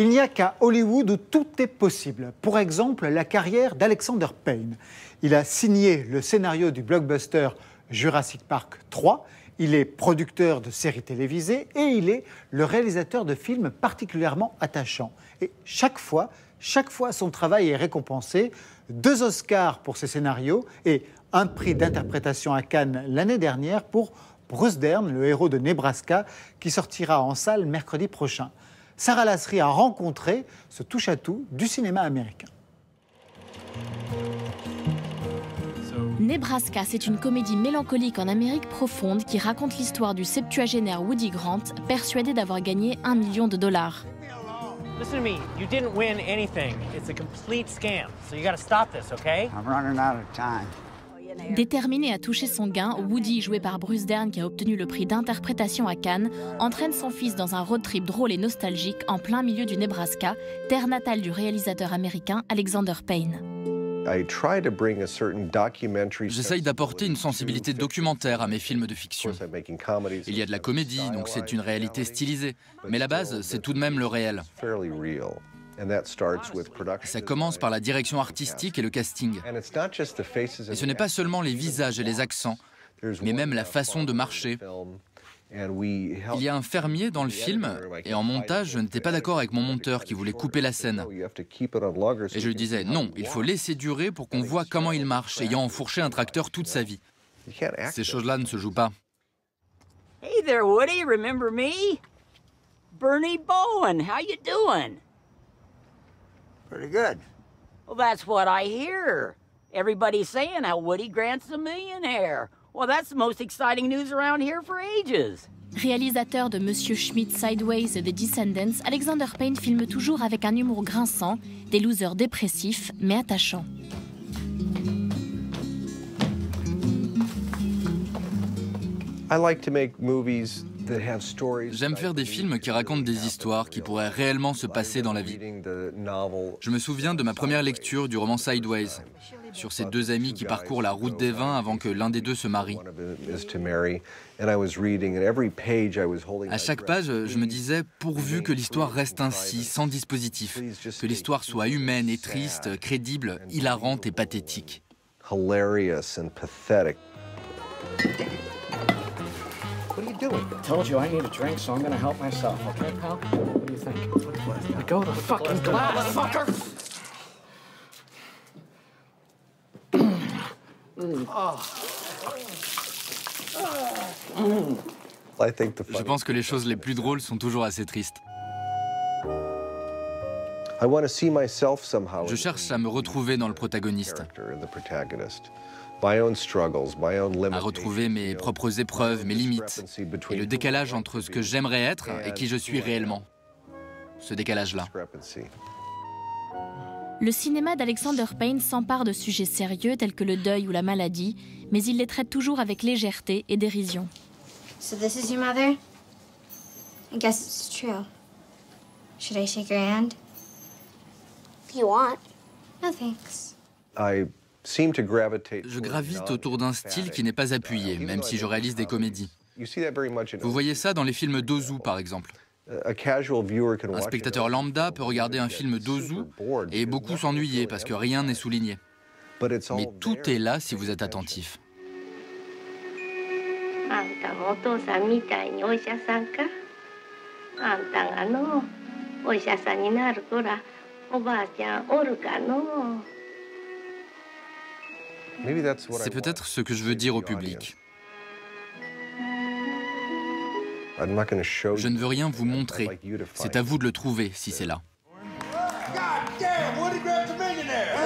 Il n'y a qu'à Hollywood où tout est possible. Pour exemple, la carrière d'Alexander Payne. Il a signé le scénario du blockbuster Jurassic Park 3. Il est producteur de séries télévisées et il est le réalisateur de films particulièrement attachants. Et chaque fois, son travail est récompensé. 2 Oscars pour ses scénarios et un prix d'interprétation à Cannes l'année dernière pour Bruce Dern, le héros de Nebraska, qui sortira en salle mercredi prochain. Sarah Lasry a rencontré ce touche-à-tout du cinéma américain. Nebraska, c'est une comédie mélancolique en Amérique profonde qui raconte l'histoire du septuagénaire Woody Grant, persuadé d'avoir gagné $1 million. Listen to me, you didn't win anything. It's a complete scam. So you gotta stop this, okay? I'm running out of time. Déterminé à toucher son gain, Woody, joué par Bruce Dern qui a obtenu le prix d'interprétation à Cannes, entraîne son fils dans un road trip drôle et nostalgique en plein milieu du Nebraska, terre natale du réalisateur américain Alexander Payne. J'essaye d'apporter une sensibilité documentaire à mes films de fiction. Il y a de la comédie, donc c'est une réalité stylisée. Mais la base, c'est tout de même le réel. Ça commence par la direction artistique et le casting. Et ce n'est pas seulement les visages et les accents, mais même la façon de marcher. Il y a un fermier dans le film, et en montage, je n'étais pas d'accord avec mon monteur qui voulait couper la scène. Et je lui disais, non, il faut laisser durer pour qu'on voit comment il marche, ayant enfourché un tracteur toute sa vie. Ces choses-là ne se jouent pas. Hey there, Woody, remember me? Bernie Bowen, how you doing? Pretty good. Well, that's what I hear. Everybody's saying how Woody Grant's a millionaire. Well, that's the most exciting news around here for ages. Réalisateur de Monsieur Schmidt, Sideways et des Descendants, Alexander Payne filme toujours avec un humour grinçant, des losers dépressifs mais attachants. J'aime faire des films qui racontent des histoires qui pourraient réellement se passer dans la vie. Je me souviens de ma première lecture du roman Sideways, sur ces 2 amis qui parcourent la route des vins avant que l'un des 2 se marie. À chaque page, je me disais, pourvu que l'histoire reste ainsi, sans dispositif, que l'histoire soit humaine et triste, crédible, hilarante et pathétique. What are you doing? I told you I need a drink, so I'm gonna help myself, okay, pal? What do you think? Let go of the fucking glass, fucker! Je pense que les choses les plus drôles sont toujours assez tristes. Je cherche à me retrouver dans le protagoniste, à retrouver mes propres épreuves, mes limites, et le décalage entre ce que j'aimerais être et qui je suis réellement. Ce décalage-là. Le cinéma d'Alexander Payne s'empare de sujets sérieux tels que le deuil ou la maladie, mais il les traite toujours avec légèreté et dérision. So this is your mother? I guess it's true. Should I shake her hand? If you want. No thanks. Je gravite autour d'un style qui n'est pas appuyé, même si je réalise des comédies. Vous voyez ça dans les films d'Ozu, par exemple. Un spectateur lambda peut regarder un film d'Ozu et beaucoup s'ennuyer parce que rien n'est souligné. Mais tout est là si vous êtes attentif. C'est peut-être ce que je veux dire au public. Je ne veux rien vous montrer. C'est à vous de le trouver si c'est là. God damn, Woody Grant's a millionaire!